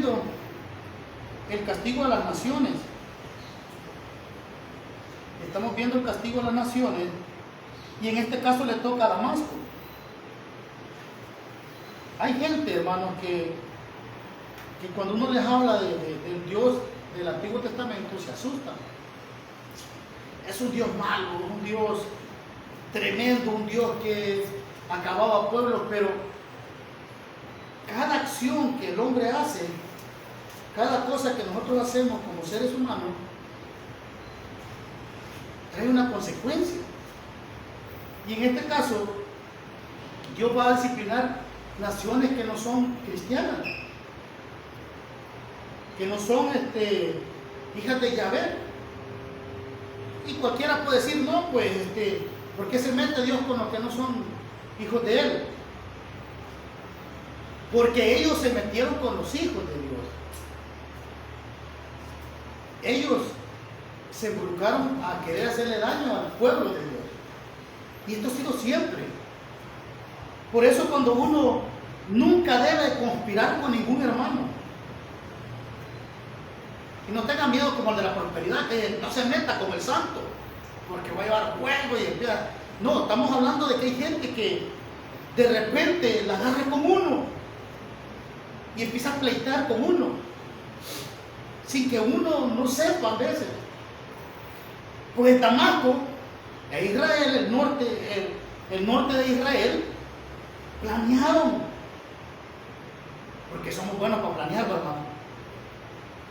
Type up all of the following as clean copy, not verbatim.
viendo el castigo a las naciones. Estamos viendo el castigo a las naciones y en este caso le toca a Damasco. Hay gente, hermanos, que cuando uno les habla del Dios del Antiguo Testamento se asustan. Es un Dios malo, un Dios tremendo, un Dios que acababa pueblos, pero cada acción que el hombre hace, cada cosa que nosotros hacemos como seres humanos, trae una consecuencia. Y en este caso, Dios va a disciplinar naciones que no son cristianas, que no son hijas de Yahvé. Y cualquiera puede decir, no, pues, ¿por qué se mete Dios con los que no son hijos de Él? Porque ellos se metieron con los hijos de Dios. Ellos se involucraron a querer hacerle daño al pueblo de Dios. Y esto ha sido siempre. Por eso cuando uno nunca debe conspirar con ningún hermano. Y no tenga miedo como el de la prosperidad, que no se meta con el santo, porque va a llevar fuego y empieza. No, estamos hablando de que hay gente que de repente la agarra con uno y empieza a pleitar con uno, sin que uno no sepa a veces. Pues en Damasco, en Israel, el norte de Israel, planearon, porque somos buenos para planear, hermano.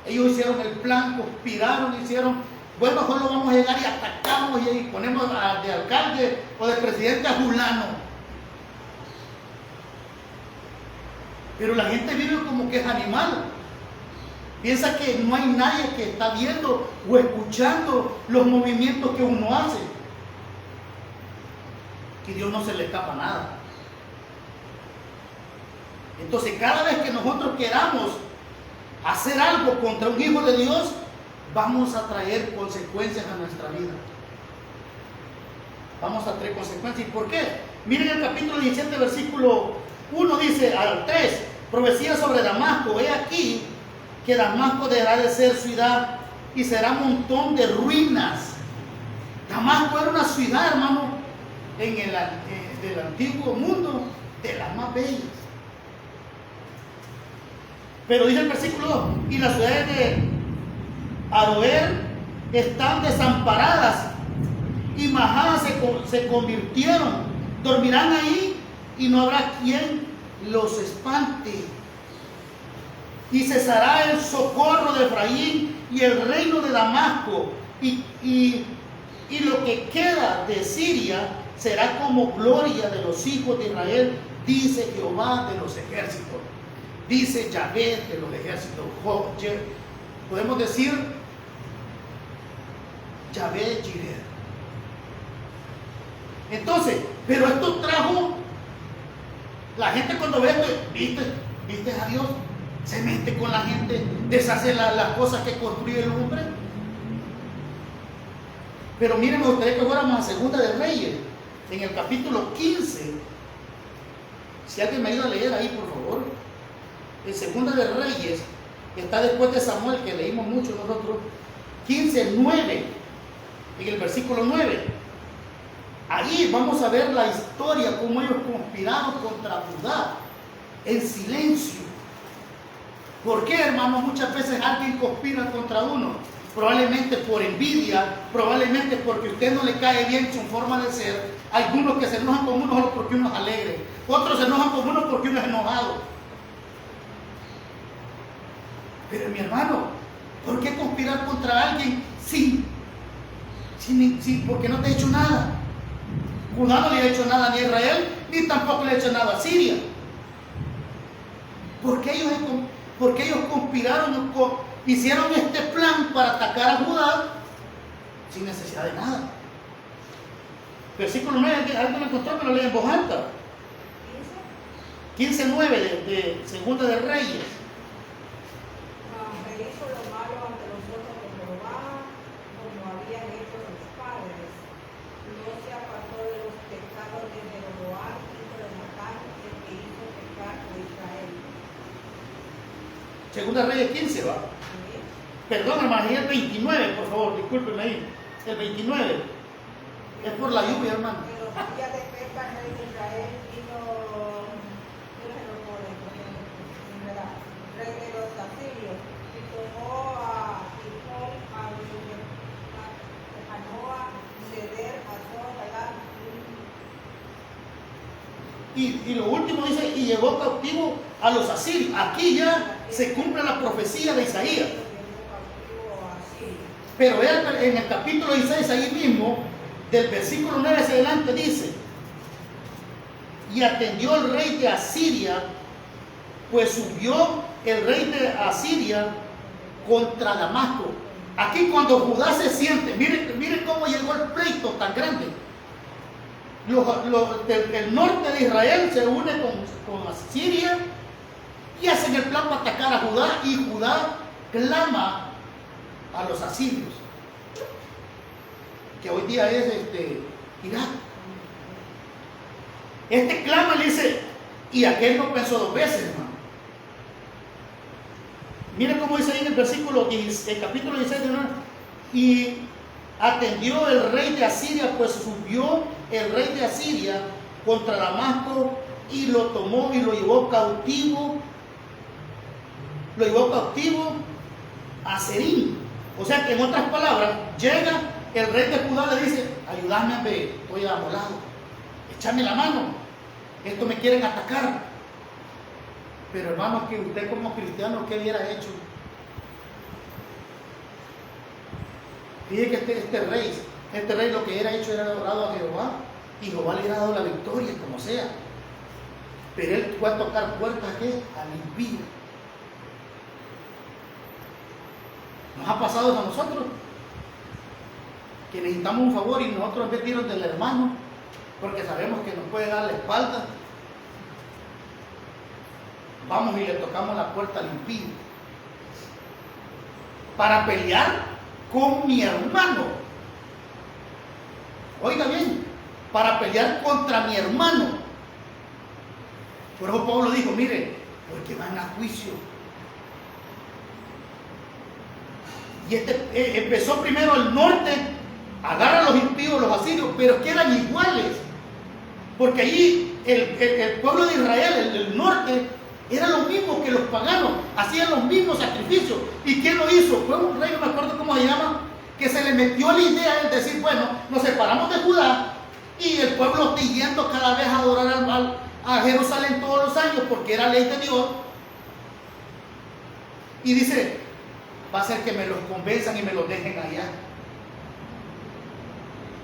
Ellos hicieron el plan, conspiraron, hicieron, bueno, mejor lo vamos a llegar y atacamos y ponemos de alcalde o de presidente a fulano. Pero la gente vive como que es animal. Piensa que no hay nadie que está viendo o escuchando los movimientos que uno hace. Que Dios no se le escapa nada. Entonces, cada vez que nosotros queramos hacer algo contra un hijo de Dios, vamos a traer consecuencias a nuestra vida. Vamos a traer consecuencias. ¿Y por qué? Miren el capítulo 17, versículo 1, dice al 3, profecía sobre Damasco. He aquí que Damasco dejará de ser ciudad y será un montón de ruinas. Damasco era una ciudad, hermano, del antiguo mundo, de las más bellas. Pero dice el versículo 2, y las ciudades de Aroer están desamparadas y majadas se convirtieron, dormirán ahí y no habrá quien los espante. Y cesará el socorro de Efraín y el reino de Damasco, y lo que queda de Siria será como gloria de los hijos de Israel, dice Jehová de los ejércitos. Dice Yahvé de los ejércitos. Podemos decir Yahvé Jireh. Entonces, pero esto trajo, la gente cuando ve esto, ¿viste a Dios? Se mete con la gente, deshace las cosas que construye el hombre. Pero miren, me gustaría que fuéramos a Segunda de Reyes, en el capítulo 15. Si alguien me ayuda a leer ahí, por favor. En Segunda de Reyes, que está después de Samuel, que leímos mucho nosotros, 15:9, en el versículo 9. Ahí vamos a ver la historia, cómo ellos conspiraron contra Judá, en silencio. ¿Por qué, hermanos? Muchas veces alguien conspira contra uno, probablemente por envidia, probablemente porque a usted no le cae bien su forma de ser. Algunos que se enojan con uno solo porque uno es alegre, otros se enojan con uno porque uno es enojado. Pero mi hermano, ¿por qué conspirar contra alguien porque no te ha hecho nada? Judá no le ha hecho nada ni a Israel, ni tampoco le ha hecho nada a Siria. Porque ellos conspiraron, hicieron este plan para atacar a Judá sin necesidad de nada. Versículo 9, ¿alguien lo encontró? Me lo lee en voz alta. 15:9 de Segunda de Reyes. Hizo lo malo ante los ojos de Jehová, como habían hecho sus padres. No se apartó de los pecados de Jeroboam, hijo de Natán, el que hizo pecar a Israel. Segunda de Reyes 15, ¿va? Perdón, hermano, el 29, por favor, discúlpenme ahí. El 29. Es por la lluvia, hermano. En los días de Pepa, rey de Israel, vino, yo no sé lo pone, rey de los asirios, y tomó a Sihón, a Janoa, Ceder, Azor, Halal. Y lo último dice, y llevó cautivo a los asirios. Aquí ya se cumple la profecía de Isaías. Pero en el capítulo 16, ahí mismo, del versículo 9 hacia adelante, dice: y atendió el rey de Asiria, pues subió el rey de Asiria contra Damasco. Aquí cuando Judá se siente, miren cómo llegó el pleito tan grande. El norte de Israel se une con Asiria y hacen el plan para atacar a Judá, y Judá clama a los asirios, que hoy día es Irak. Clama, le dice, y aquel no pensó dos veces, hermano. Miren cómo dice ahí en el versículo, el capítulo 16, y atendió el rey de Asiria, pues subió el rey de Asiria contra Damasco y lo tomó y lo llevó cautivo a Serín. O sea que, en otras palabras, llega el rey de Judá, le dice: ayúdame, estoy amolado, échame la mano, esto me quieren atacar. Pero hermano, que usted como cristiano, ¿qué hubiera hecho? Fíjese que este rey lo que hubiera hecho era adorado a Jehová, y Jehová le hubiera dado la victoria, como sea. Pero él fue a tocar puertas, ¿qué? Al impío. Nos ha pasado a nosotros que necesitamos un favor y nosotros vestirnos del hermano porque sabemos que nos puede dar la espalda. Vamos y le tocamos la puerta al impío para pelear con mi hermano. Oiga bien, para pelear contra mi hermano. Por eso Pablo dijo: mire, porque van a juicio. Y empezó primero al norte, agarra a los impíos, los asirios, pero es que eran iguales. Porque allí el pueblo de Israel, el norte, era lo mismo que los paganos, hacían los mismos sacrificios. ¿Y quién lo hizo? Fue un rey, no me acuerdo cómo se llama, que se le metió la idea de decir: bueno, nos separamos de Judá y el pueblo está yendo cada vez a adorar a Jerusalén todos los años porque era ley de Dios. Y dice: va a ser que me los convenzan y me los dejen allá.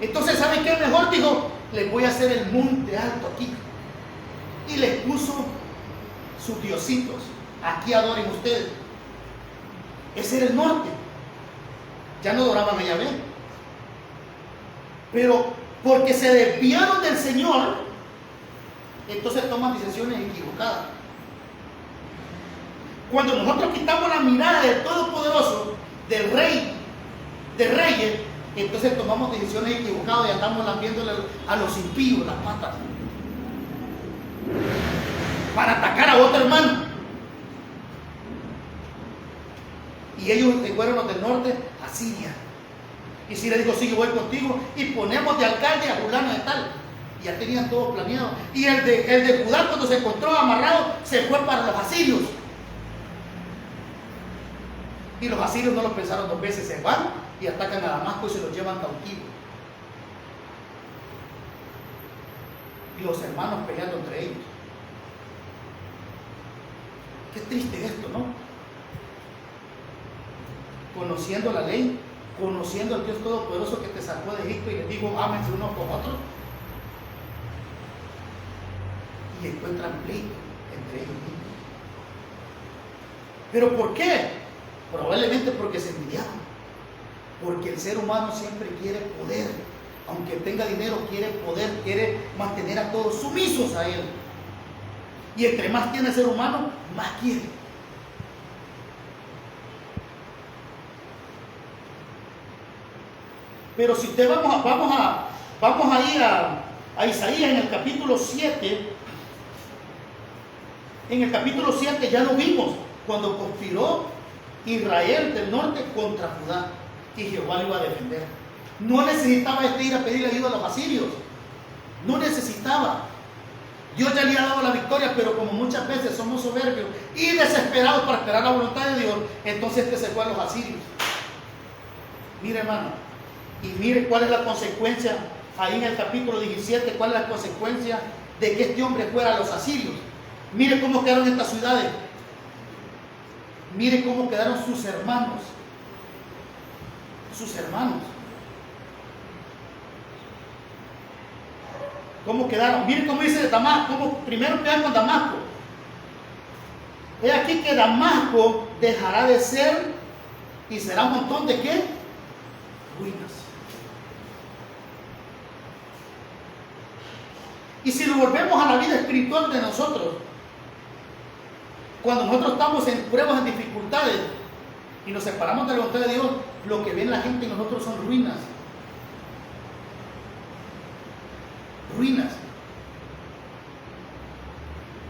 Entonces, ¿saben qué mejor? Dijo: les voy a hacer el monte alto aquí. Y les puso sus diositos. Aquí adoren ustedes. Ese era el norte. Ya no adoraban a Yahvé. Pero porque se desviaron del Señor, entonces toman decisiones equivocadas. Cuando nosotros quitamos la mirada del Todopoderoso, del Rey de Reyes, entonces tomamos decisiones equivocadas y andamos lambiéndole a los impíos las patas para atacar a otro hermano. Y ellos fueron los del norte a Siria. Y Siria dijo: sí, yo voy contigo, y ponemos de alcalde a fulano de tal. Y ya tenían todo planeado. Y el de Judá, cuando se encontró amarrado, se fue para los asirios. Y los asirios no lo pensaron dos veces, se van y atacan a Damasco y se los llevan cautivos. Y los hermanos peleando entre ellos. Qué triste esto, ¿no? Conociendo la ley, conociendo al Dios Todopoderoso que te sacó de Egipto y les dijo: ámense unos con otros. Y encuentran pleito entre ellos mismos. ¿Pero por qué? Probablemente porque se envidiaban. Porque el ser humano siempre quiere poder. Aunque tenga dinero, quiere poder, quiere mantener a todos sumisos a él. Y entre más tiene el ser humano, más quiere. Pero si usted vamos a ir a Isaías en el capítulo 7. En el capítulo 7 ya lo vimos. cuando conspiró Israel del norte contra Judá, y Jehová lo iba a defender. No necesitaba ir a pedirle ayuda a los asirios, no necesitaba. Dios ya le ha dado la victoria, pero como muchas veces somos soberbios y desesperados para esperar la voluntad de Dios, entonces se fue a los asirios. Mire, hermano, y mire cuál es la consecuencia ahí en el capítulo 17, cuál es la consecuencia de que este hombre fuera a los asirios. Mire cómo quedaron estas ciudades. Mire cómo quedaron sus hermanos. Sus hermanos. ¿Cómo quedaron? Miren cómo dice Damasco, primero quedan con Damasco. He aquí que Damasco dejará de ser y será un montón de ¿qué? Ruinas. Y si lo volvemos a la vida espiritual de nosotros, cuando nosotros estamos en pruebas, en dificultades y nos separamos de la voluntad de Dios, lo que ven la gente en nosotros son ruinas. Ruinas.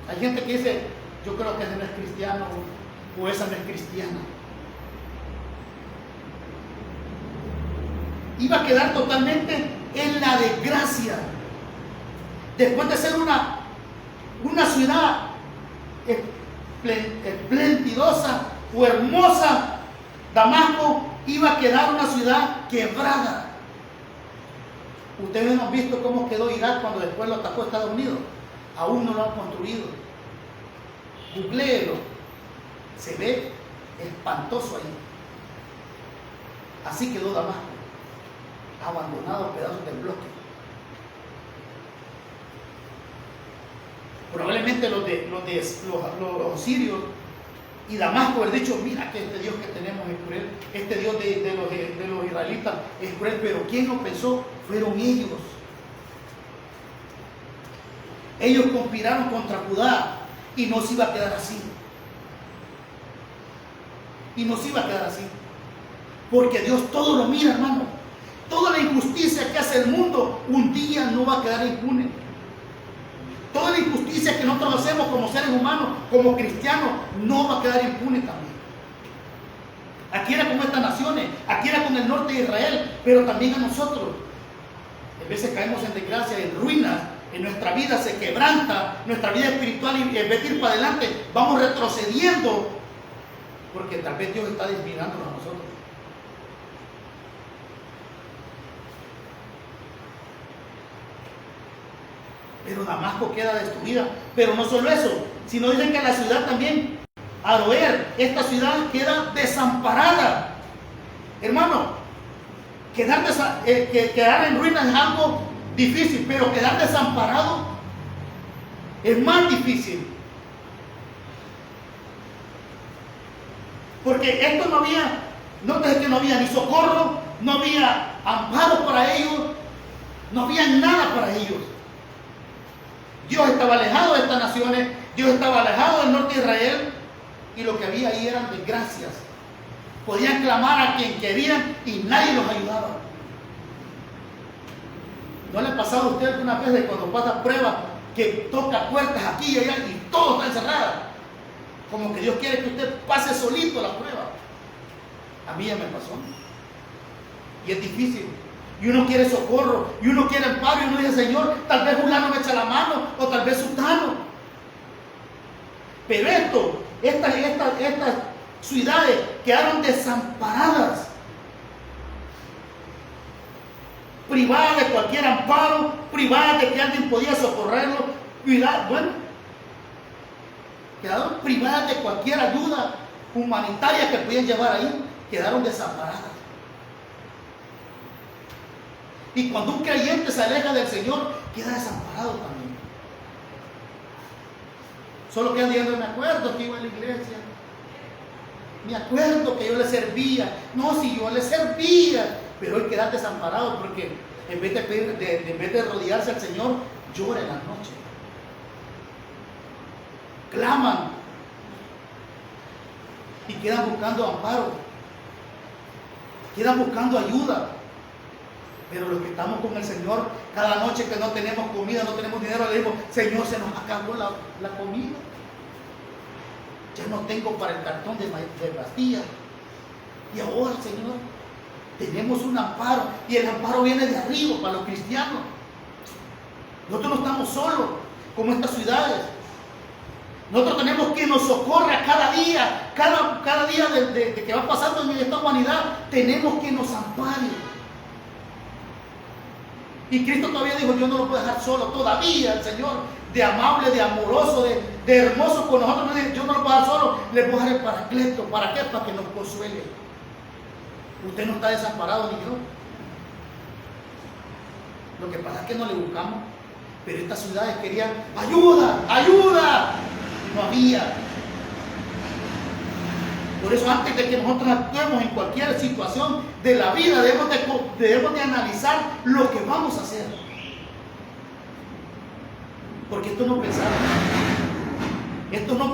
Hay gente que dice, yo creo que ese no es cristiano o esa no es cristiana. Iba a quedar totalmente en la desgracia. Después de ser una ciudad esplendidosa o hermosa, Damasco iba a quedar una ciudad quebrada. Ustedes no han visto cómo quedó Irak cuando después lo atacó Estados Unidos. Aún no lo han construido. Googléelo. Se ve espantoso ahí. Así quedó Damasco, abandonado, pedazos de bloque. Probablemente los sirios y Damasco haber dicho, mira que este Dios que tenemos es cruel, este Dios de los israelitas es cruel, pero ¿quién lo pensó? Fueron ellos. Ellos conspiraron contra Judá y no se iba a quedar así. Y no se iba a quedar así. Porque Dios todo lo mira, hermano. Toda la injusticia que hace el mundo un día no va a quedar impune. Toda la injusticia que nosotros hacemos como seres humanos, como cristianos, no va a quedar impune también. Aquí era con estas naciones, aquí era con el norte de Israel, pero también a nosotros. A veces caemos en desgracia, en ruinas, en nuestra vida se quebranta, nuestra vida espiritual, y en vez de ir para adelante, vamos retrocediendo, porque tal vez Dios está desmirándonos a nosotros. Pero Damasco queda destruida. Pero no solo eso, sino dicen que la ciudad también, Aroer, esta ciudad queda desamparada. Hermano, quedar en ruinas es algo difícil, pero quedar desamparado es más difícil. Porque esto no había ni socorro, no había amparo para ellos, no había nada para ellos. Dios estaba alejado de estas naciones, Dios estaba alejado del norte de Israel, y lo que había ahí eran desgracias. Podían clamar a quien querían y nadie los ayudaba. ¿No le ha pasado a usted alguna vez de cuando pasa pruebas que toca puertas aquí y allá y todo está encerrado? Como que Dios quiere que usted pase solito la prueba. A mí ya me pasó. Y es difícil. Y uno quiere socorro, y uno quiere amparo, y uno dice, Señor, tal vez fulano me echa la mano, o tal vez sutano. Pero estas ciudades quedaron desamparadas, privadas de cualquier amparo, privadas de que alguien podía socorrerlo, quedaron privadas de cualquier ayuda humanitaria que podían llevar ahí, quedaron desamparadas. Y cuando un creyente se aleja del Señor, queda desamparado también. Solo quedan diciendo, me acuerdo que iba a la iglesia, me acuerdo que yo le servía. No, si yo le servía, pero hoy queda desamparado porque en vez de rodearse al Señor, llora en la noche. Claman y quedan buscando amparo, quedan buscando ayuda. Pero los que estamos con el Señor, cada noche que no tenemos comida, no tenemos dinero, le decimos, Señor, se nos acabó la comida. Ya no tengo para el cartón de pastilla. Y ahora, Señor, tenemos un amparo. Y el amparo viene de arriba para los cristianos. Nosotros no estamos solos, como estas ciudades. Nosotros tenemos que nos socorra cada día, cada día de que va pasando en esta humanidad, tenemos que nos ampare. Y Cristo todavía dijo, yo no lo puedo dejar solo. Todavía el Señor, de amable, de amoroso, de hermoso con nosotros, no dice, yo no lo puedo dejar solo, le puedo dejar el paracleto. ¿Para qué? Para que nos consuele. Usted no está desamparado ni yo. Lo que pasa es que no le buscamos. Pero estas ciudades querían ayuda, ayuda. No había. Por eso antes de que nosotros actuemos en cualquier situación de la vida, debemos de analizar lo que vamos a hacer. Porque estos no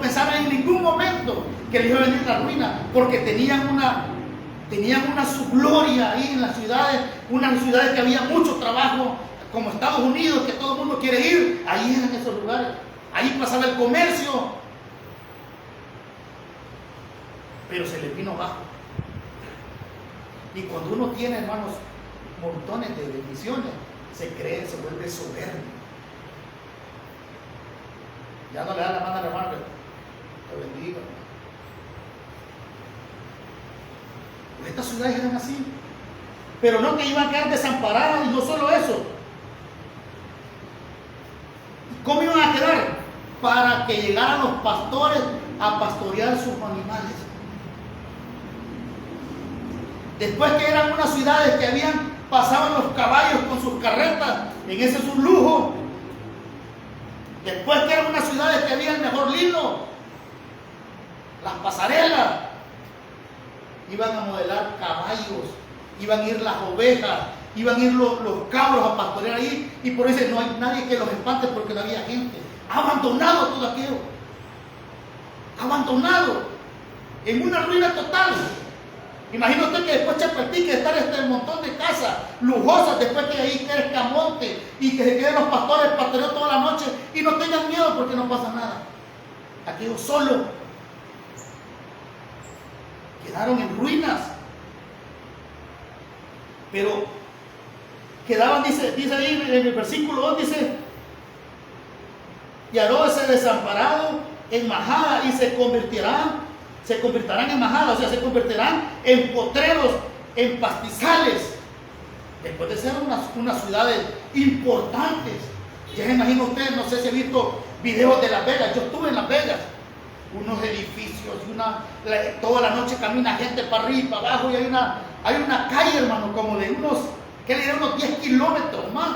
pensaron en ningún momento que les iba a venir la ruina, porque tenían una subgloria ahí en las ciudades, unas ciudades que había mucho trabajo, como Estados Unidos, que todo el mundo quiere ir. Ahí eran esos lugares, ahí pasaba el comercio, pero se les vino abajo. Y cuando uno tiene, hermanos, montones de bendiciones, se vuelve soberbio. Ya no le da la mano al hermano, que te bendiga. Pues estas ciudades eran así, pero no que iban a quedar desamparadas. Y no solo eso, ¿cómo iban a quedar? Para que llegaran los pastores a pastorear sus animales. Después que eran unas ciudades que pasaban los caballos con sus carretas, en ese es un lujo. Después que eran unas ciudades que había el mejor lino, las pasarelas, iban a modelar caballos, iban a ir las ovejas, iban a ir los cabros a pastorear ahí. Y por eso no hay nadie que los espante, porque no había gente. Abandonado todo aquello, abandonado, en una ruina total. Imagina usted que después Chapetí, que estar un montón de casas lujosas, después que ahí crezca monte y que se queden los pastores pastoreando toda la noche y no tengan miedo porque no pasa nada. Aquello solo. Quedaron en ruinas. Pero quedaban, dice ahí en el versículo 2, dice, y hará ese desamparado en majada y se convertirán en majada, o sea, se convertirán en potreros, en pastizales, después de ser unas ciudades importantes. Ya se imagina usted, no sé si ha visto videos de Las Vegas. Yo estuve en Las Vegas, unos edificios y toda la noche camina gente para arriba y para abajo, y hay una calle, hermano, como de unos 10 kilómetros más,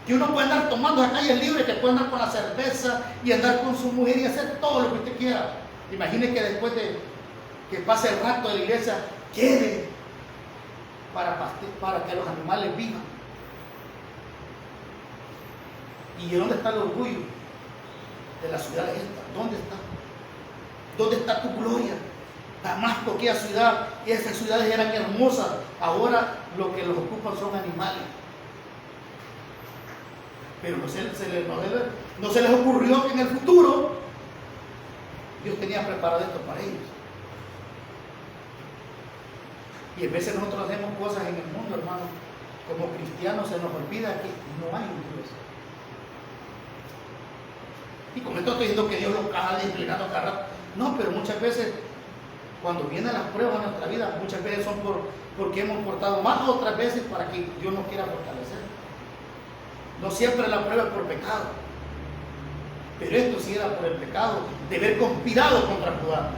que uno puede andar tomando esa calle libre, que puede andar con la cerveza y andar con su mujer y hacer todo lo que usted quiera. Imagine que después de que pase el rato de la iglesia, quede para que los animales vivan. ¿Y dónde está el orgullo de las ciudades estas? ¿Dónde está? ¿Dónde está tu gloria? Damasco, aquella ciudad, y esas ciudades eran hermosas. Ahora lo que los ocupan son animales. Pero no se les ocurrió que en el futuro Dios tenía preparado esto para ellos. Y a veces nosotros hacemos cosas en el mundo, hermano, como cristianos se nos olvida que no hay un Dios. Y con esto estoy diciendo que Dios lo caja disciplinando cada rato. No, pero muchas veces, cuando vienen las pruebas en nuestra vida, muchas veces son porque hemos portado mal, otras veces para que Dios nos quiera fortalecer. No siempre la prueba es por pecado. Pero esto sí era por el pecado de haber conspirado contra Judá.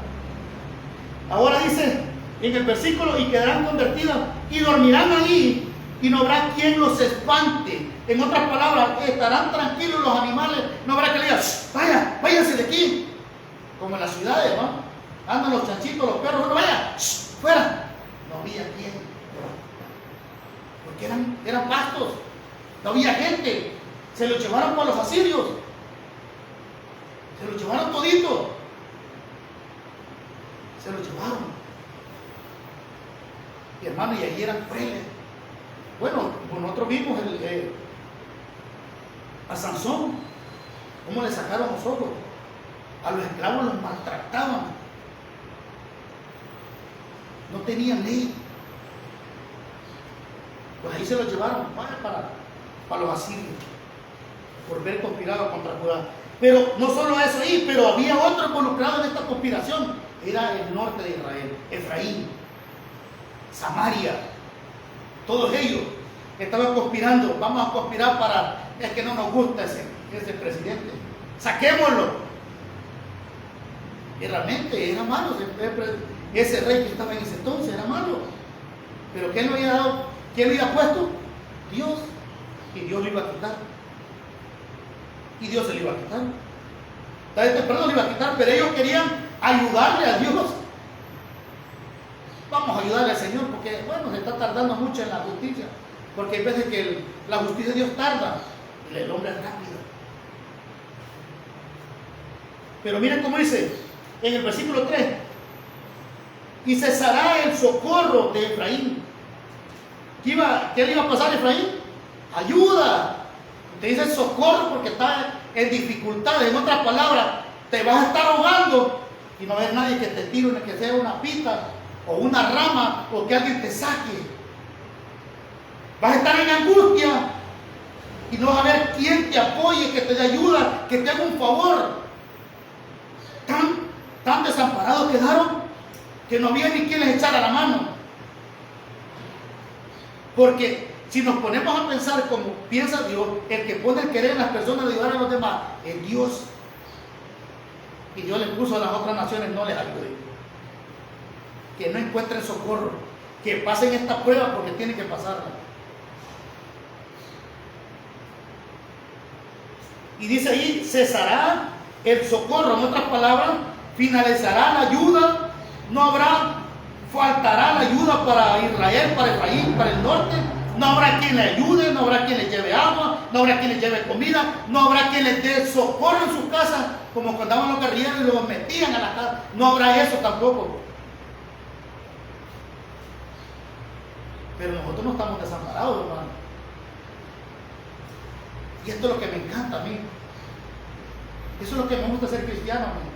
Ahora dice en el versículo, y quedarán convertidos y dormirán allí y no habrá quien los espante. En otras palabras, estarán tranquilos los animales, no habrá que le digan, váyanse de aquí, como en las ciudades, ¿no? Andan los chanchitos, los perros, no vayan, fuera. No había quien, porque eran pastos, no había gente. Se los llevaron por los asirios, se los llevaron todito, se los llevaron. Y hermano, y allí eran crueles. Bueno, nosotros vimos a Sansón, cómo le sacaron los ojos. A los esclavos los maltrataban. no tenían ley. Pues ahí se los llevaron para los asirios, por ver conspirado contra Judá. Pero no solo eso ahí, pero había otro involucrado en esta conspiración. Era el norte de Israel, Efraín, Samaria. Todos ellos estaban conspirando. Vamos a conspirar para, es que no nos gusta ese presidente, saquémoslo. Y realmente era malo. Ese rey que estaba en ese entonces era malo. Pero ¿quién lo había dado? ¿Quién lo había puesto? Dios. Y Dios lo iba a quitar. Y Dios se lo iba a quitar. Tarde o temprano lo iba a quitar, pero ellos querían ayudarle a Dios. Vamos a ayudarle al Señor, porque bueno, se está tardando mucho en la justicia. Porque hay veces que la justicia de Dios tarda, y el hombre es rápido. Pero miren cómo dice en el versículo 3: y cesará el socorro de Efraín. ¿Qué le iba a pasar a Efraín? Ayuda. Te dice socorro porque está en dificultades. En otras palabras, te vas a estar ahogando y no va a haber nadie que te tire, que sea una pita o una rama o que alguien te saque. Vas a estar en angustia y no va a haber quien te apoye, que te dé ayuda, que te haga un favor. Tan desamparados quedaron que no había ni quien les echara la mano. Porque si nos ponemos a pensar como piensa Dios, el que pone el querer en las personas de ayudar a los demás es Dios. Y Dios les puso a las otras naciones, no les ayude. Que no encuentren socorro, que pasen esta prueba porque tienen que pasarla. Y dice ahí, cesará el socorro. En otras palabras, finalizará la ayuda. Faltará la ayuda para Israel, para Efraín, para el norte. No habrá quien le ayude, no habrá quien le lleve agua, no habrá quien le lleve comida, no habrá quien les dé socorro en sus casas, como cuando andaban los guerrilleros y los metían a la casa. No habrá eso tampoco. Pero nosotros no estamos desamparados, hermano. Y esto es lo que me encanta a mí. Eso es lo que me gusta ser cristiano, amigo.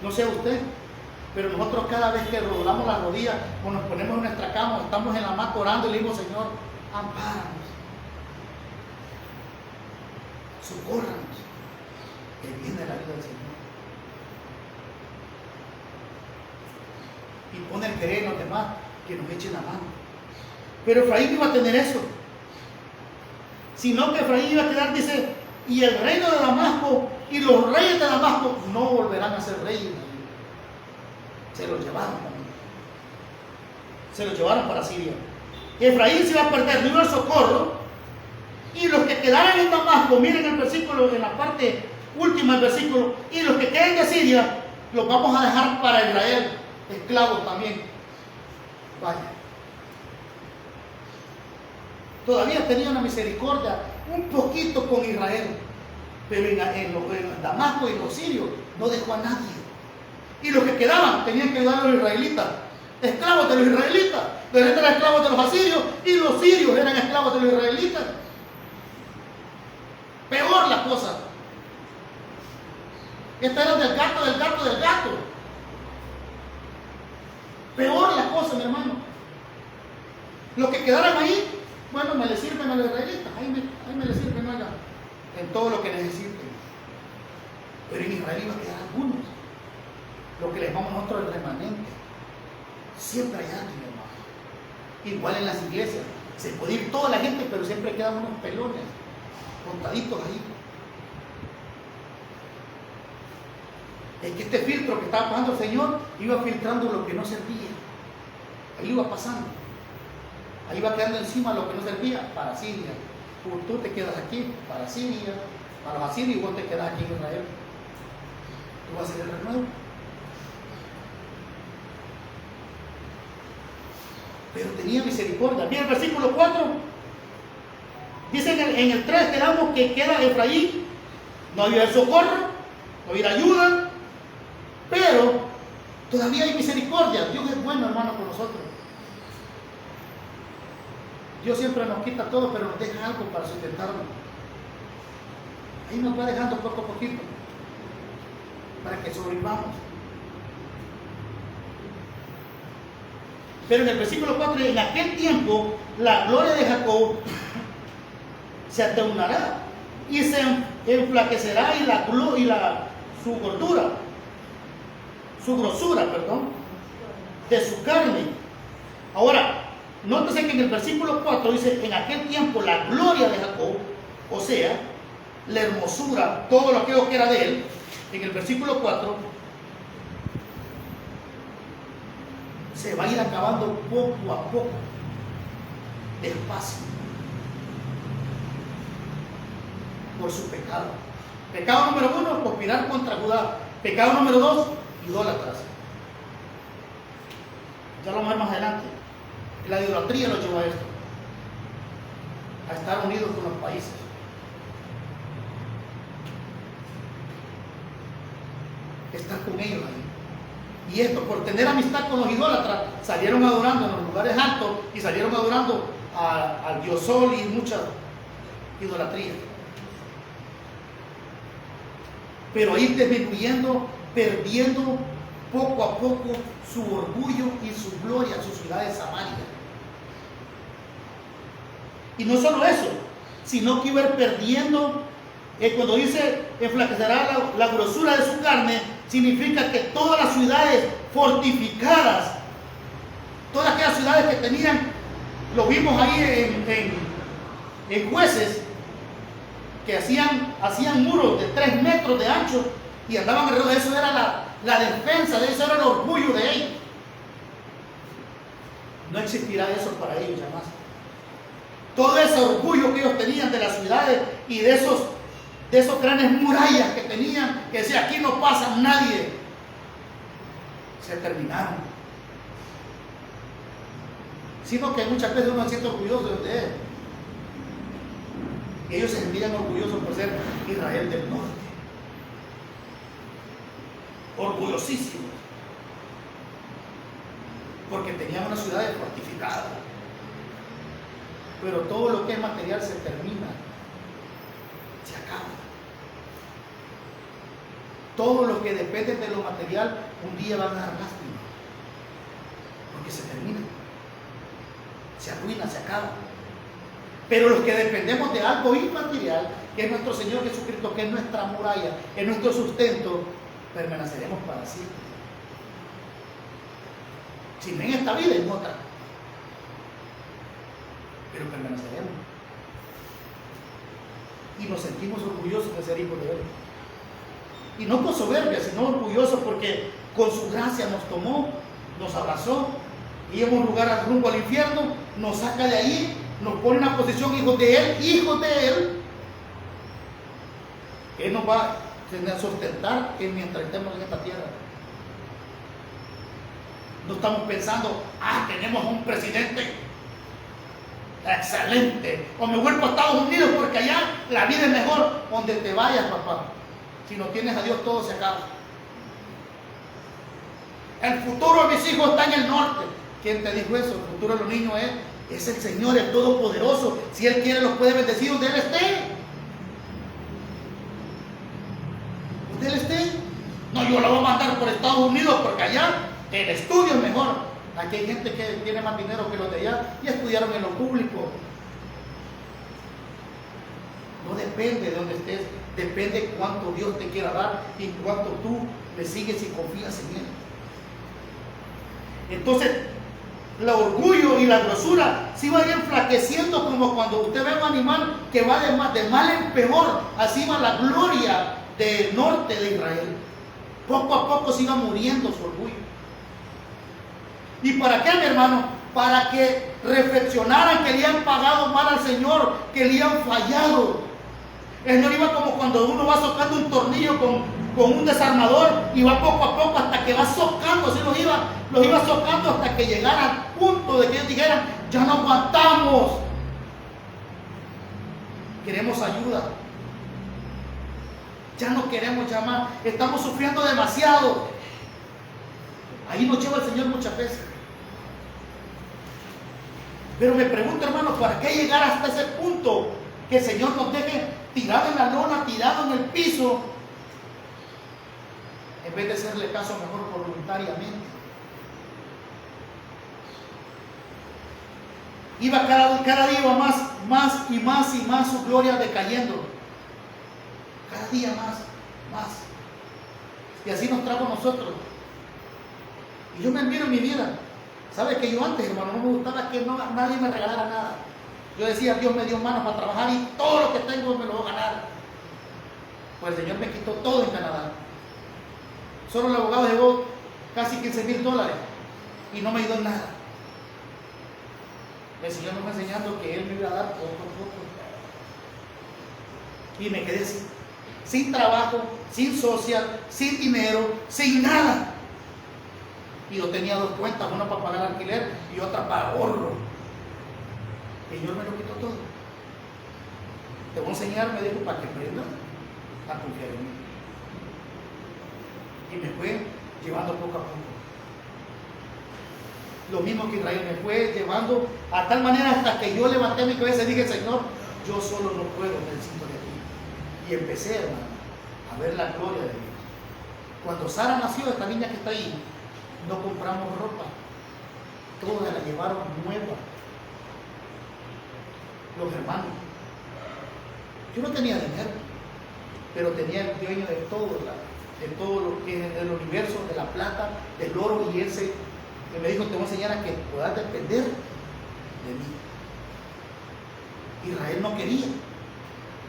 No sé usted, pero nosotros cada vez que doblamos las rodillas o nos ponemos en nuestra cama, estamos en la hamaca orando y le digo, Señor, ampáranos, socórranos, que viene la vida del Señor. Y pone el querer en los demás, que nos echen la mano. Pero Efraín iba a tener eso. Sino que Efraín iba a quedar, dice, y el reino de Damasco y los reyes de Damasco no volverán a ser reyes. Se los llevaron también. Se los llevaron para Siria. Efraín se iba a perder, no iba al socorro. Y los que quedaran en Damasco, miren el versículo, en la parte última del versículo, y los que queden de Siria, los vamos a dejar para Israel, esclavos también. Vaya. Todavía tenía una misericordia un poquito con Israel, pero en Damasco y los sirios no dejó a nadie. Y los que quedaban tenían que ayudar a los israelitas, esclavos de los israelitas. Los israelitas eran esclavos de los asirios y los sirios eran esclavos de los israelitas. Peor la cosa. Esta era del gato. Peor la cosa, mi hermano. Los que quedaran ahí, bueno, me le sirven a los israelitas, ahí me le sirven allá, en todo lo que necesiten. Pero en Israel iba a quedar algunos, lo que le llamamos nosotros el remanente. Siempre hay alguien, hermano. Igual en las iglesias, se puede ir toda la gente, pero siempre quedan unos pelones, contaditos ahí. Es que este filtro que estaba pasando el Señor iba filtrando lo que no servía. Ahí iba pasando. Ahí va quedando encima lo que no servía para Siria. Tú te quedas aquí para Siria, para los asirios, y vos te quedas aquí en Israel. Tú vas a ser el renuevo. Pero tenía misericordia. Mira el versículo 4. Dice en el 3 quedamos que queda Efraín. No había socorro, no había ayuda, pero todavía hay misericordia. Dios es bueno, hermano, con nosotros. Dios siempre nos quita todo, pero nos deja algo para sustentarnos. Ahí nos va dejando poco a poquito para que sobrevivamos. Pero en el versículo 4, en aquel tiempo la gloria de Jacob se atenuará y se enflaquecerá su gordura, su grosura, de su carne. Ahora, nótese que en el versículo 4 dice, en aquel tiempo la gloria de Jacob, o sea, la hermosura, todo lo que era de él, en el versículo 4, se va a ir acabando poco a poco, despacio, por su pecado. Pecado número 1, conspirar contra Judá. Pecado número 2, idólatras. Ya lo vamos a ver más adelante. La idolatría lo llevó a esto, a estar unidos con los países. Estar con ellos ahí. Y esto, por tener amistad con los idólatras, salieron adorando en los lugares altos y salieron adorando al dios Sol y mucha idolatría. Pero ir disminuyendo, perdiendo poco a poco su orgullo y su gloria en su ciudad de Samaria. Y no solo eso, sino que iba a ir perdiendo, cuando dice enflaquecerá la grosura de su carne, significa que todas las ciudades fortificadas, todas aquellas ciudades que tenían, lo vimos ahí en Jueces, que hacían muros de 3 metros de ancho y andaban alrededor de eso, era la defensa de eso, era el orgullo de ellos. No existirá eso para ellos jamás. Todo ese orgullo que ellos tenían de las ciudades y de esos grandes murallas que tenían, que decía aquí no pasa nadie, se terminaron. Sino que muchas veces uno se siente orgulloso de él. Y ellos se sentían orgullosos por ser Israel del norte. Orgullosísimos. Porque tenían unas ciudades fortificadas. Pero todo lo que es material se termina. Se acaba. Todo lo que depende de lo material, un día van a dar lástima. Porque se termina. Se arruina, se acaba. Pero los que dependemos de algo inmaterial, que es nuestro Señor Jesucristo, que es nuestra muralla, es nuestro sustento, permaneceremos para siempre. Si no en esta vida, en otra. Pero permaneceremos. Y nos sentimos orgullosos de ser hijos de Él. Y no con soberbia, sino orgullosos porque con su gracia nos tomó, nos abrazó, íbamos a un lugar rumbo al infierno, nos saca de ahí, nos pone en una posición hijos de Él. Él nos va a sustentar mientras estemos en esta tierra. No estamos pensando, tenemos un presidente excelente, o me vuelvo a Estados Unidos porque allá la vida es mejor. Donde te vayas, papá, si no tienes a Dios, todo se acaba. El futuro de mis hijos está en el norte. ¿Quién te dijo eso? El futuro de los niños es el Señor, el Todopoderoso. Si Él quiere, los puede bendecir donde Él esté. Donde Él esté. No, yo lo voy a mandar por Estados Unidos porque allá el estudio es mejor. Aquí hay gente que tiene más dinero que los de allá y estudiaron en lo público. No depende de donde estés, depende cuánto Dios te quiera dar y cuánto tú le sigues y confías en Él. Entonces, el orgullo y la grosura se va a ir enflaqueciendo, como cuando usted ve un animal que va de mal en peor. Así va la gloria del norte de Israel. Poco a poco se iba muriendo su orgullo. ¿Y para qué, mi hermano? Para que reflexionaran que le han pagado mal al Señor, que le han fallado. El Señor iba como cuando uno va socando un tornillo con un desarmador y va poco a poco hasta que va socando, así los iba socando hasta que llegara al punto de que ellos dijeran, ya no aguantamos, queremos ayuda, ya no queremos llamar, estamos sufriendo demasiado. Ahí nos lleva el Señor muchas veces. Pero me pregunto, hermanos, ¿para qué llegar hasta ese punto que el Señor nos deje tirado en la lona, tirado en el piso, en vez de hacerle caso mejor voluntariamente? Iba cada día iba más y más su gloria decayendo. Cada día más. Y así nos trajo a nosotros. Y yo me admiro en mi vida. ¿Sabes que yo antes, hermano, no me gustaba que nadie me regalara nada? Yo decía, Dios me dio manos para trabajar y todo lo que tengo me lo voy a ganar. Pues el Señor me quitó todo en Canadá. Solo el abogado llevó casi $15,000 y no me ayudó en nada. El Señor me está enseñando que Él me iba a dar poco a poco. Y me quedé sin trabajo, sin social, sin dinero, sin nada. Y yo tenía 2 cuentas, una para pagar alquiler y otra para ahorro. El Señor me lo quitó todo. Te voy a enseñar, me dijo, para que aprendas a confiar en mí. Y me fue llevando poco a poco. Lo mismo que Israel me fue llevando a tal manera hasta que yo levanté mi cabeza y dije, Señor, yo solo no puedo, necesito de ti. Y empecé, hermano, a ver la gloria de Dios. Cuando Sara nació, esta niña que está ahí, no compramos ropa. Toda la llevaron nueva. Los hermanos. Yo no tenía dinero, pero tenía el dueño de todo lo que es del universo, de la plata, del oro, y él me dijo, te voy a enseñar a que puedas depender de mí. Israel no quería.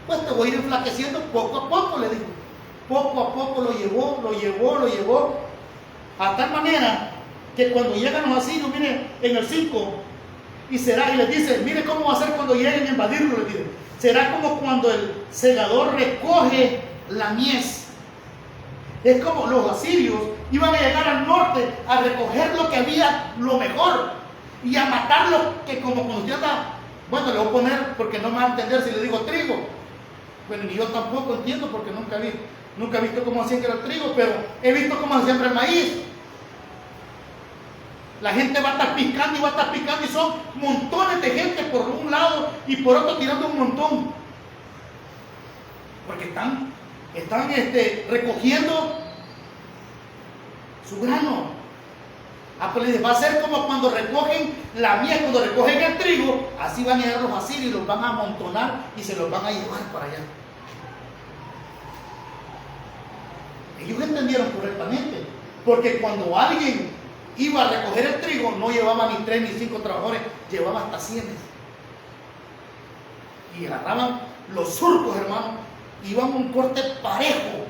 Pues te voy a ir enflaqueciendo poco a poco, le dijo. Poco a poco lo llevó, a tal manera que cuando llegan los asirios, mire, en el 5, y les dice, mire cómo va a ser cuando lleguen a invadirlo, le dice. Será como cuando el segador recoge la mies. Es como los asirios iban a llegar al norte a recoger lo que había, lo mejor, y a matarlo, que como cuando usted anda, bueno, le voy a poner, porque no me va a entender si le digo trigo. Bueno, ni yo tampoco entiendo porque nunca he visto cómo hacían que era el trigo, pero he visto cómo hacían el maíz. La gente va a estar picando y son montones de gente por un lado y por otro tirando un montón. Porque están recogiendo su grano. Pues va a ser como cuando recogen la mies, cuando recogen el trigo, así van a llegar los asirios y los van a amontonar y se los van a llevar para allá. Ellos entendieron correctamente, porque cuando alguien iba a recoger el trigo, no llevaba ni 3 ni 5 trabajadores, llevaba hasta 100. Y agarraban los surcos, hermano, iban un corte parejo.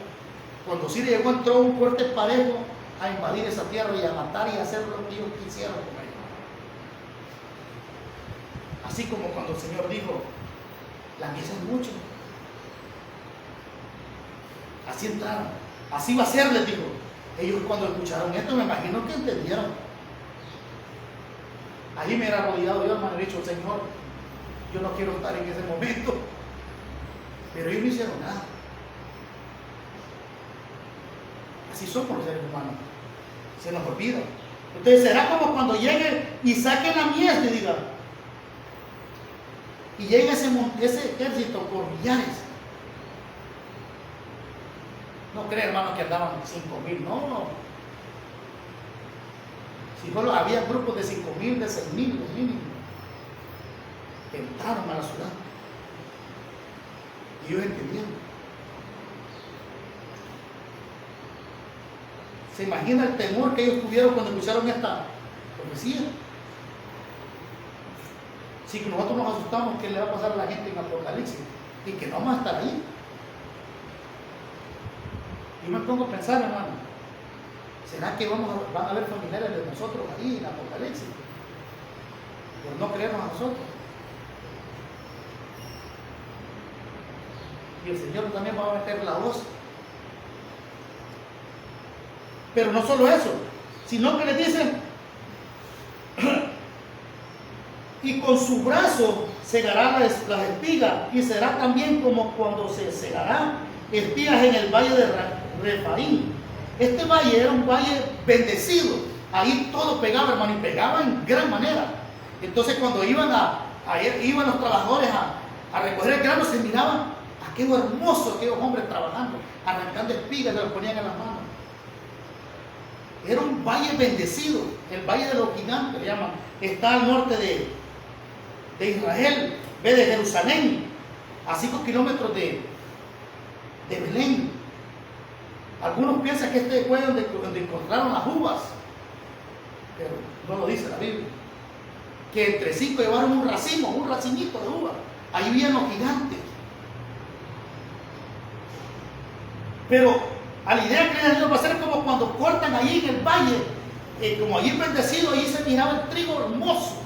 Cuando Siria llegó, entró un corte parejo a invadir esa tierra y a matar y a hacer lo que ellos quisieron con ellos. Así como cuando el Señor dijo, la mies es mucho. Así entraron. Así va a ser, les dijo. Ellos cuando escucharon esto, me imagino que entendieron. Allí me era arrodillado yo, hermano, he dicho, Señor, yo no quiero estar en ese momento. Pero ellos no hicieron nada. Así somos los seres humanos. Se nos olvida. Entonces será como cuando llegue y saque la mies, te diga. Y llegue ese ejército por millares. No cree, hermano, que andaban 5,000, no. Si solo había grupos de 5,000, de 6,000, los mínimos, que entraron a la ciudad. Y ellos entendieron. ¿Se imagina el temor que ellos tuvieron cuando escucharon esta profecía? Si nosotros nos asustamos, ¿qué le va a pasar a la gente en Apocalipsis? Y que no vamos a estar ahí. Yo me pongo a pensar, hermano, ¿será que van a haber familiares de nosotros ahí en Apocalipsis? Por no creernos a nosotros. Y el Señor también va a meter la voz. Pero no solo eso, sino que les dice, y con su brazo segará las espigas, y será también como cuando se segará espigas en el valle de Refaín. Este valle era un valle bendecido, ahí todo pegaba, hermano, y pegaba en gran manera. Entonces cuando iban los trabajadores a recoger el grano, se miraban aquello hermoso, aquellos hombres trabajando, arrancando espigas, se las ponían en las manos. Era un valle bendecido, el valle de los gigantes le llaman, está al norte de Israel, ve de Jerusalén, a 5 kilómetros de Belén. Algunos piensan que este fue donde encontraron las uvas, pero no lo dice la Biblia. Que entre 5 llevaron un racimito de uva. Ahí vivían los gigantes. Pero a la idea que Dios va a ser como cuando cortan ahí en el valle, como allí bendecido, ahí se miraba el trigo hermoso.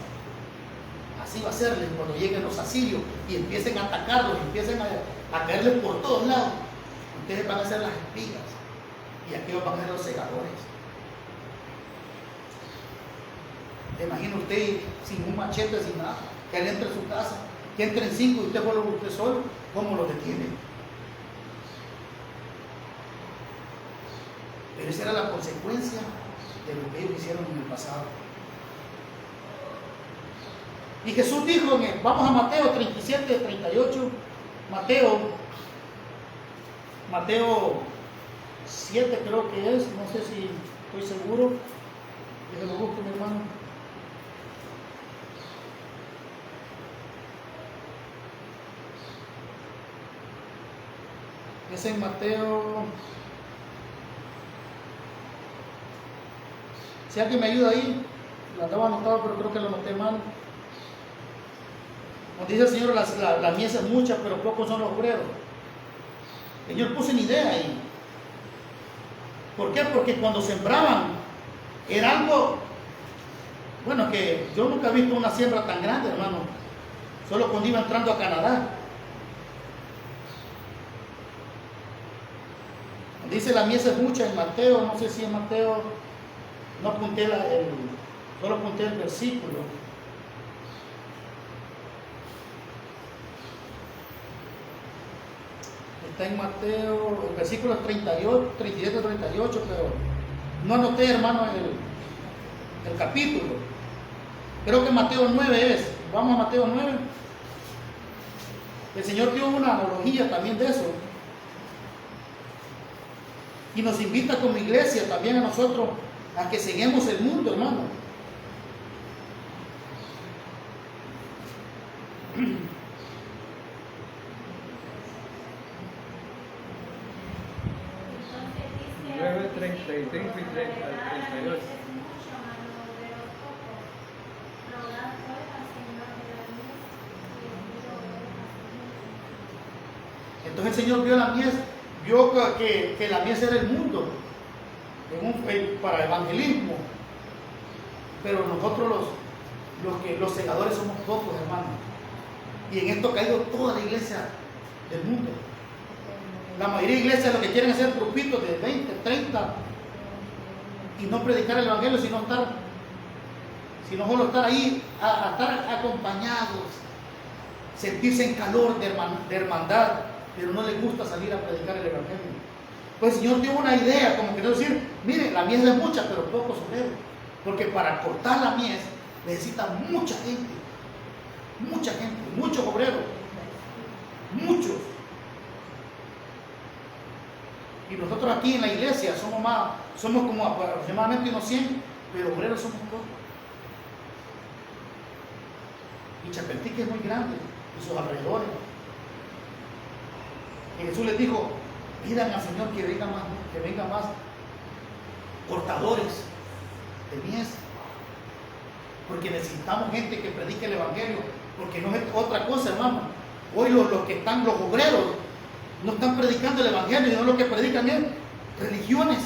Así va a serles cuando lleguen los asirios y empiecen a atacarlos, empiecen a caerles por todos lados. Ustedes van a ser las espigas y aquellos van a ser los segadores. ¿Se imagina usted sin un machete, sin nada, que él entre a su casa, que entren 5 y usted solo? ¿Cómo lo detiene? Pero esa era la consecuencia de lo que ellos hicieron en el pasado. Y Jesús dijo, vamos a Mateo 37, 38, Mateo 7 creo que es, no sé si estoy seguro, que lo busco, mi hermano. Es en Mateo. Si alguien me ayuda ahí, lo andaba anotado, pero creo que lo anoté mal. Nos dice el Señor, la mies es mucha, pero pocos son los obreros. El Señor puso una idea ahí. ¿Por qué? Porque cuando sembraban, era algo, bueno, que yo nunca he visto una siembra tan grande, hermano. Solo cuando iba entrando a Canadá. Dice la mies es mucha en Mateo, no sé si en Mateo, no apunté solo apunté el versículo. Está en Mateo, el versículo 38, 37, 38, pero no anoté, hermano, el capítulo. Creo que Mateo 9 es. Vamos a Mateo 9. El Señor dio una analogía también de eso. Y nos invita como iglesia también a nosotros a que seguimos el mundo, hermano. Entonces 33 y 32. Entonces el Señor vio la mies, vio que la mies era el mundo para evangelismo, pero nosotros los segadores somos pocos, hermanos, y en esto ha caído toda la iglesia del mundo. La mayoría de iglesias lo que quieren hacer grupitos de 20, 30 y no predicar el evangelio, sino solo estar ahí, a estar acompañados, sentirse en calor de hermandad, pero no les gusta salir a predicar el evangelio. Pues el Señor dio una idea, como que decir, mire, la mies es mucha, pero pocos obreros, porque para cortar la mies necesita mucha gente, muchos obreros, muchos. Y nosotros aquí en la iglesia somos como aproximadamente unos 100, pero obreros somos pocos. Y Chapeltique es muy grande, y sus alrededores. Y Jesús les dijo, pidan al Señor que venga más cortadores de mies, porque necesitamos gente que predique el evangelio, porque no es otra cosa, hermano. Hoy los obreros no están predicando el evangelio, sino lo que predican es religiones.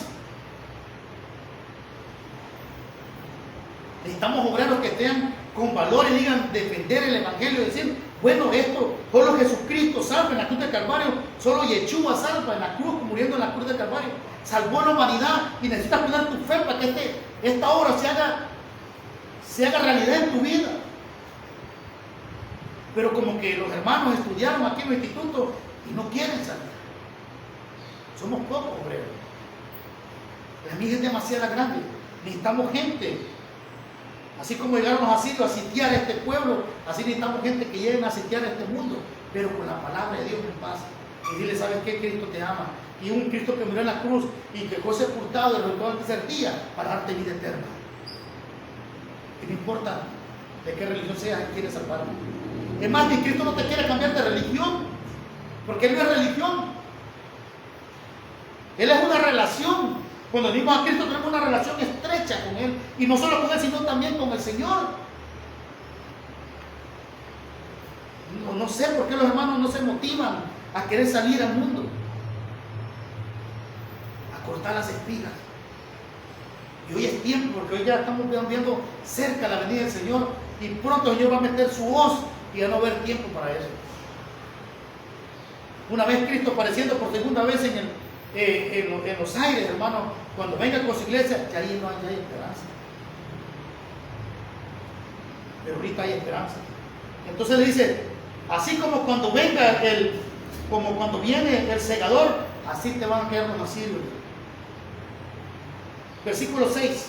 Necesitamos obreros que estén con valor y digan defender el evangelio, decir, bueno, esto, solo Jesucristo salva en la cruz del Calvario, solo Yeshua salva en la cruz, muriendo en la cruz del Calvario, salvó a la humanidad, y necesitas poner tu fe para que esta obra se haga realidad en tu vida. Pero como que los hermanos estudiaron aquí en el instituto y no quieren salir. Somos pocos obreros. La mies es demasiado grande. Necesitamos gente. Así como llegaron los asirios a sitiar a este pueblo, así necesitamos gente que lleguen a sitiar a este mundo, pero con la palabra de Dios en paz. Y dile, ¿sabes qué? Cristo te ama. Y un Cristo que murió en la cruz y que fue sepultado y resucitó al tercer día para darte vida eterna. Y no importa de qué religión sea, Él quiere salvarte. Es más, que Cristo no te quiere cambiar de religión, porque Él no es religión. Él es una relación. Cuando venimos a Cristo tenemos una relación estrecha con Él, y no solo con Él, sino también con el Señor. No sé por qué los hermanos no se motivan a querer salir al mundo, a cortar las espigas. Y hoy es tiempo, porque hoy ya estamos viendo cerca la venida del Señor, y pronto el Señor va a meter su voz y ya no va a haber tiempo para eso. Una vez Cristo apareciendo por segunda vez en los aires, hermano, cuando venga con su iglesia, que ahí no hay esperanza. Pero ahorita hay esperanza. Entonces le dice, así como cuando viene el segador, así te van a quedar los asirios. Versículo 6.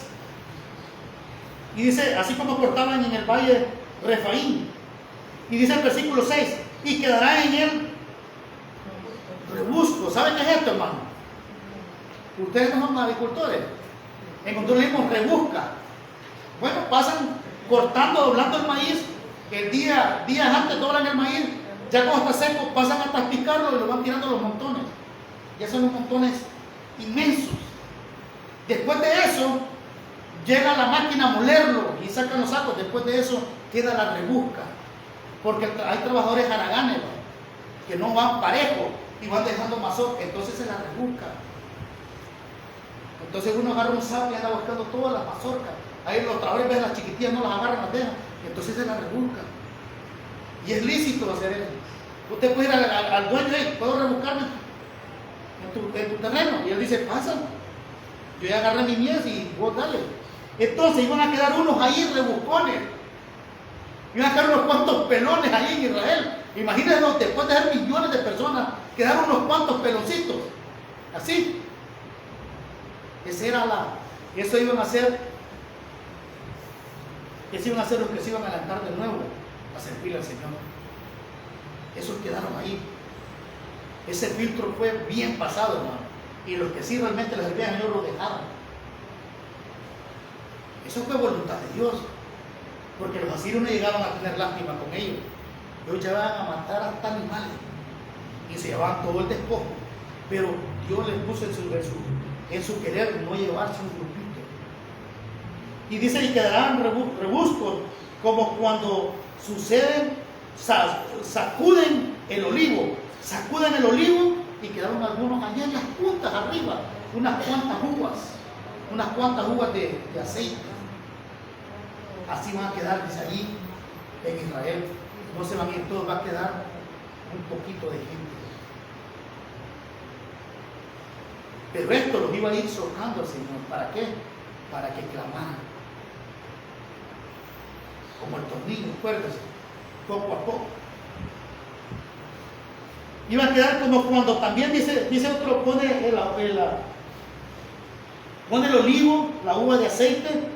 Y dice, así como cortaban en el valle Refaín. Y dice el versículo 6, y quedará en él rebusco. ¿Saben qué es esto, hermano? Ustedes no son agricultores. En Honduras le decimos rebusca. Bueno, pasan cortando, doblando el maíz. El días antes doblan el maíz. Ya cuando está seco, pasan a traspicarlo y lo van tirando los montones. Ya son unos montones inmensos. Después de eso, llega la máquina a molerlo y sacan los sacos. Después de eso, queda la rebusca. Porque hay trabajadores haraganes, ¿no?, que no van parejo y van dejando mazorca. Entonces se la rebusca. Entonces uno agarra un saco y anda buscando todas las mazorcas. Ahí los trabajadores ven las chiquitillas, no las agarran, las dejan. Entonces se la rebusca. Y es lícito hacer eso. Usted puede ir al dueño, ¿puedo rebuscarme en tu terreno? Y él dice, pasa. Yo ya agarré mi mies y vos dale. Entonces iban a quedar unos ahí rebuscones. Iban a quedar unos cuantos pelones ahí en Israel. Imagínense, después de ser millones de personas, quedaron unos cuantos peloncitos. Así. Eso iban a hacer. Eso iban a hacer los que se iban a levantar de nuevo a servirle al Señor. Esos quedaron ahí. Ese filtro fue bien pasado, hermano. Y los que sí realmente les servían al Señor lo dejaron. Eso fue voluntad de Dios. Porque los asirios no llegaban a tener lástima con ellos. Ellos llegaban a matar hasta animales. Y se llevaban todo el despojo. Pero Dios les puso en su querer no llevarse un grupito. Y dice, y quedarán rebuscos como cuando sacuden el olivo. Sacuden el olivo y quedaron algunos allá en las puntas arriba. Unas cuantas uvas de aceite. Así van a quedar, dice allí en Israel. No se van a ir todos, va a quedar un poquito de gente. Pero esto los iba a ir soltando al Señor. ¿Para qué? Para que clamaran. Como el tornillo, acuérdense, poco a poco. Iba a quedar como cuando también dice otro, pone el olivo, la uva de aceite,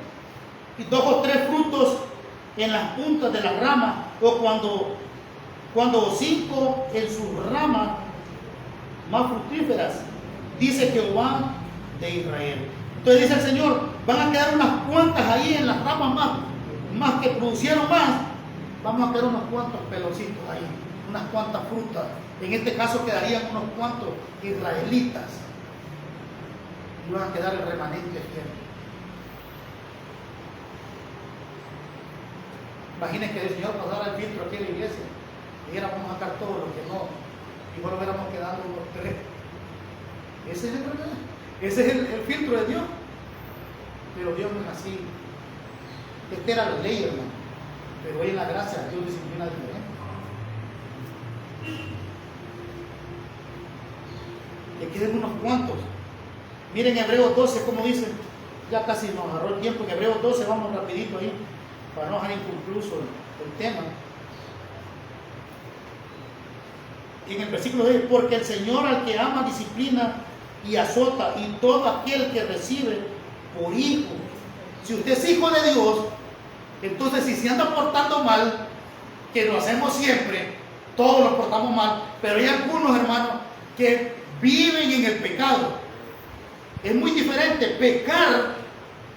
y 2 o 3 frutos en las puntas de las ramas, o cuando 5 en sus ramas más fructíferas, dice Jehová de Israel. Entonces dice el Señor, van a quedar unas cuantas ahí en las ramas más que producieron más, vamos a quedar unos cuantos peloncitos ahí, unas cuantas frutas. En este caso quedarían unos cuantos israelitas. Y van a quedar el remanente fiel. Imaginen que el Señor pasara el filtro aquí en la iglesia y dijéramos a sacar todo lo que no, igual hubiéramos quedado unos 3. Ese es el filtro de Dios. Pero Dios no es así. Esta era la ley, hermano. Pero hoy en la gracia Dios disciplina diferente. Le queden unos cuantos. Miren Hebreos 12, como dice. Ya casi nos agarró el tiempo. En Hebreos 12 vamos rapidito ahí, para no dejar inconcluso el tema. Y en el versículo 10, porque el Señor al que ama disciplina y azota, y todo aquel que recibe por hijo. Si usted es hijo de Dios, entonces si se anda portando mal, que lo hacemos siempre, todos lo portamos mal, pero hay algunos hermanos que viven en el pecado. Es muy diferente pecar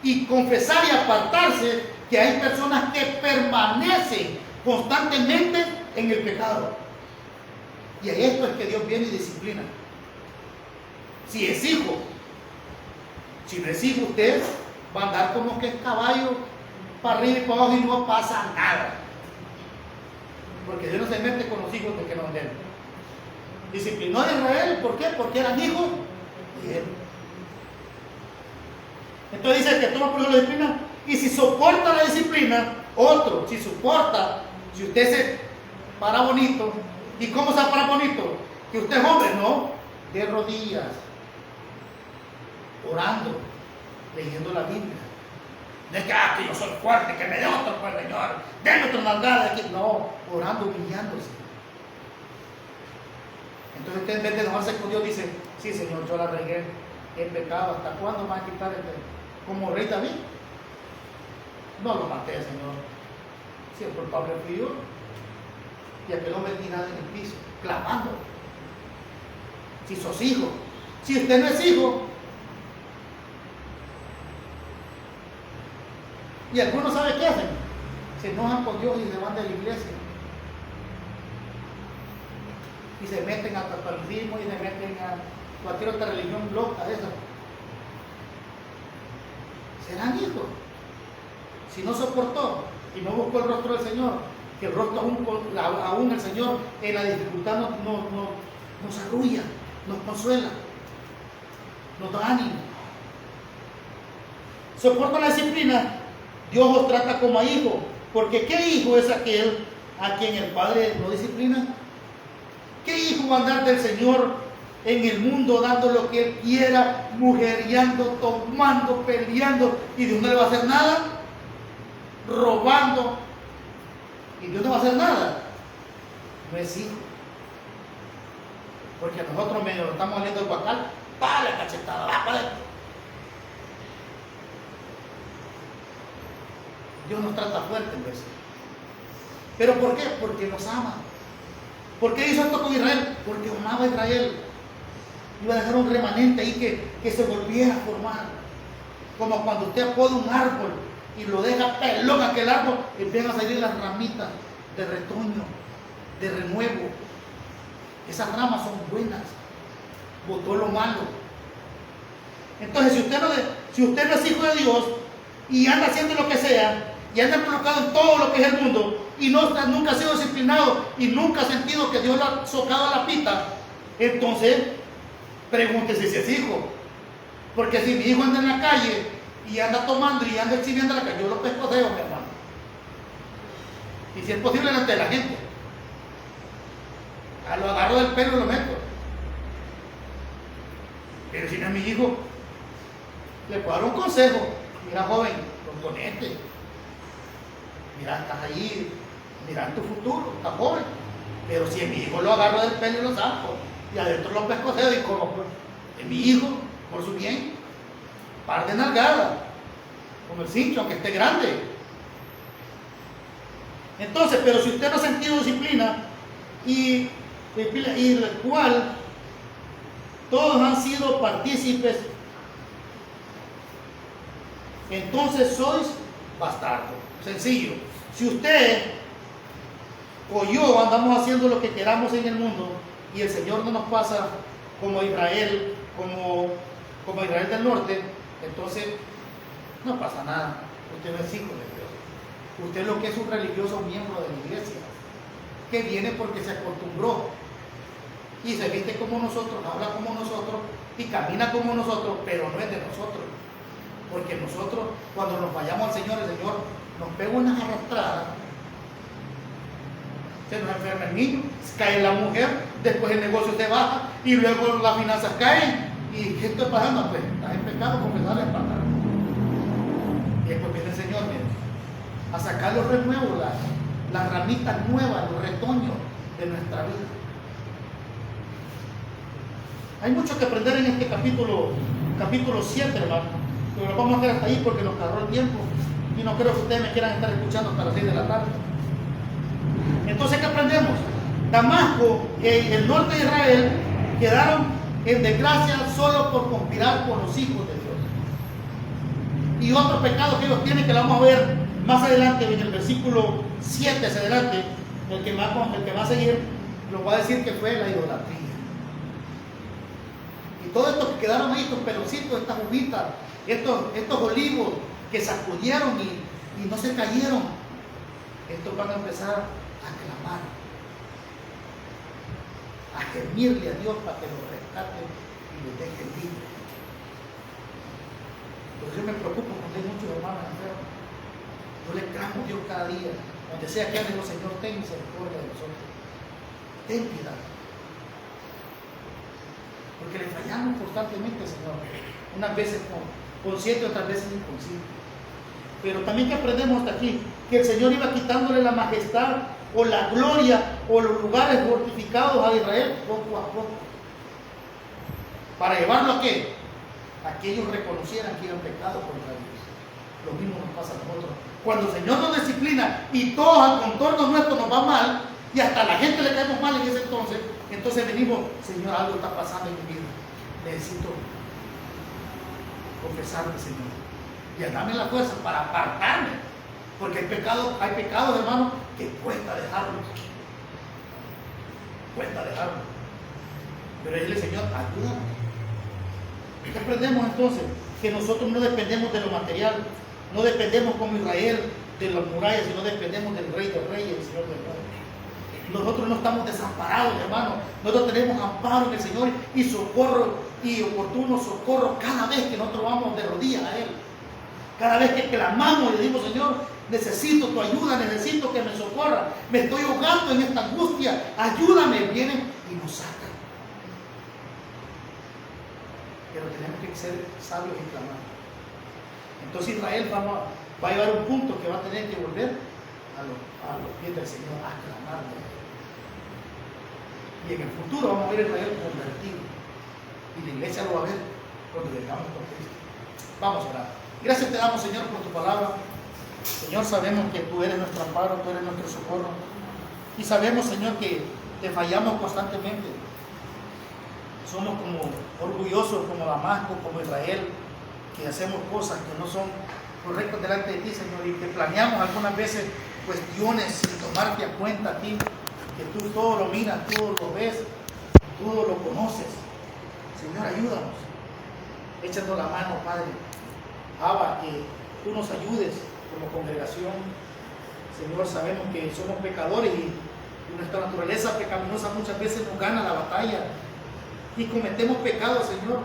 y confesar y apartarse que hay personas que permanecen constantemente en el pecado. Y a esto es que Dios viene y disciplina. Si es hijo, si no es hijo, usted va a andar como que es caballo para arriba y para abajo y no pasa nada. Porque Dios no se mete con los hijos de que no den. Disciplinó a Israel, ¿por qué? Porque eran hijos de él. Entonces dice que toma por la disciplina. Y si soporta la disciplina, otro, si soporta, si usted se para bonito, ¿y cómo se para bonito? Que usted es hombre, no, de rodillas, orando, leyendo la Biblia. De que yo soy fuerte, que me dé otro pues, Señor, denme otra nalgada aquí. No, orando, humillándose. Entonces usted en vez de enojarse con Dios dice, sí Señor, yo la regué, he pecado, ¿hasta cuándo me va a quitar como rey David? No lo maté, Señor. Si el culpable fui yo. Y aquel hombre tirado en el piso, clamando. Si sos hijo, si usted no es hijo. Y algunos saben qué hacen. Se enojan con Dios y se van de la iglesia. Y se meten al catolicismo y se meten a cualquier otra religión loca de esa. Serán hijos. Si no soportó y no buscó el rostro del Señor, que el rostro aún el Señor en la dificultad nos arrulla, nos consuela, nos da ánimo. Soporta la disciplina, Dios os trata como a hijos, porque ¿qué hijo es aquel a quien el Padre no disciplina? ¿Qué hijo va a andar del Señor en el mundo dando lo que Él quiera, mujeriando, tomando, peleando, y Dios no le va a hacer nada? Robando, y Dios no va a hacer nada? No es hijo. Porque nosotros medio lo estamos oliendo el guacal, ¡pa! La cachetada, ¡va para adentro! Dios nos trata fuerte en veces. ¿Pero por qué? Porque nos ama. ¿Por qué hizo esto con Israel? Porque amaba a Israel. Iba a dejar un remanente ahí que se volviera a formar. Como cuando usted poda un árbol y lo deja pelón aquel árbol, empiezan a salir las ramitas de retoño, de renuevo. Esas ramas son buenas. Botó lo malo. Entonces, si usted no es hijo de Dios y anda haciendo lo que sea, y anda involucrado en todo lo que es el mundo, y nunca ha sido disciplinado, y nunca ha sentido que Dios le ha socado la pita, entonces, pregúntese si es hijo. Porque si mi hijo anda en la calle, y anda tomando, y anda exhibiendo la calle, yo lo pescodeo, mi hermano. Y si es posible, delante de la gente. Lo agarro del pelo y lo meto. Pero si no es mi hijo, le puedo dar un consejo. Mira, joven, componente. Mira, estás ahí, mira en tu futuro, estás joven. Pero si es mi hijo, lo agarro del pelo y lo saco. Y adentro lo pescoseo y como pues, es mi hijo, por su bien, par de nalgada, como el cincho, aunque esté grande. Entonces, pero si usted no ha sentido disciplina, y el cual todos han sido partícipes, entonces sois bastardos. Sencillo. Si usted o yo andamos haciendo lo que queramos en el mundo y el Señor no nos pasa como Israel, como Israel del norte, entonces no pasa nada. Usted no es hijo de Dios. Usted lo que es un religioso miembro de la iglesia, que viene porque se acostumbró y se viste como nosotros, habla como nosotros y camina como nosotros, pero no es de nosotros. Porque nosotros, cuando nos vayamos al Señor, el Señor nos pega unas arrastradas, se nos enferma el niño, cae la mujer, después el negocio se baja y luego las finanzas caen. ¿Y qué está pasando? Pues estás en pecado, confesar la espalda. Y después viene el Señor, a sacar los renuevos, las ramitas nuevas, los retoños de nuestra vida. Hay mucho que aprender en este capítulo 7, hermano. Pero lo vamos a hacer hasta ahí porque nos agarró el tiempo. Y no creo que ustedes me quieran estar escuchando hasta las 6 de la tarde. Entonces, ¿qué aprendemos? Damasco y el norte de Israel quedaron en desgracia solo por conspirar con los hijos de Dios. Y otro pecado que ellos tienen, que lo vamos a ver Más adelante, en el versículo 7 hacia adelante, el que va a seguir, lo va a decir que fue la idolatría. Y todo esto que quedaron ahí, estos peloncitos, estas uvitas, estos olivos que sacudieron y no se cayeron, estos van a empezar a clamar, a gemirle a Dios para que los rescate y los deje libres. Pero yo me preocupo cuando hay muchos hermanos enfermos. Yo le clamo a Dios cada día, donde sea que hable, Señor, ten misericordia de nosotros, ten piedad. Porque le fallamos constantemente, Señor. Unas veces consciente, otras veces inconsciente. Pero también que aprendemos hasta aquí, que el Señor iba quitándole la majestad o la gloria o los lugares fortificados a Israel poco a poco. ¿Para llevarlo a qué? A que ellos reconocieran que eran pecados contra Dios. Lo mismo nos pasa a nosotros. Cuando el Señor nos disciplina y todos al contorno nuestro nos va mal, y hasta a la gente le caemos mal en ese entonces venimos, Señor, algo está pasando en mi vida. Necesito confesarme, Señor. Y dame la fuerza para apartarme. Porque hay pecados, hermano, que cuesta dejarlos. Cuesta dejarlos. Pero dile, Señor, ayúdame. ¿Qué aprendemos entonces? Que nosotros no dependemos de lo material. No dependemos como Israel de las murallas, sino dependemos del Rey de Reyes, del Señor de Reyes. Nosotros no estamos desamparados, hermano. Nosotros tenemos amparo en el Señor y socorro y oportuno socorro cada vez que nosotros vamos de rodillas a Él. Cada vez que clamamos y le digo, Señor, necesito tu ayuda, necesito que me socorra. Me estoy ahogando en esta angustia. Ayúdame. Vienen y nos sacan. Pero tenemos que ser sabios y clamar. Entonces Israel va a llegar a un punto que va a tener que volver a los pies del Señor a clamar. Y en el futuro vamos a ver a Israel convertido. Y la iglesia lo va a ver cuando llegamos con Cristo. Vamos a orar. Gracias te damos, Señor, por tu palabra. Señor, sabemos que tú eres nuestro amparo, tú eres nuestro socorro. Y sabemos, Señor, que te fallamos constantemente. Somos como orgullosos, como Damasco, como Israel, que hacemos cosas que no son correctas delante de ti, Señor, y que planeamos algunas veces cuestiones sin tomarte a cuenta a ti, que tú todo lo miras, todo lo ves, todo lo conoces. Señor, ayúdanos. Échanos la mano, Padre. Abba, que tú nos ayudes como congregación. Señor, sabemos que somos pecadores y nuestra naturaleza pecaminosa muchas veces nos gana la batalla y cometemos pecados, Señor.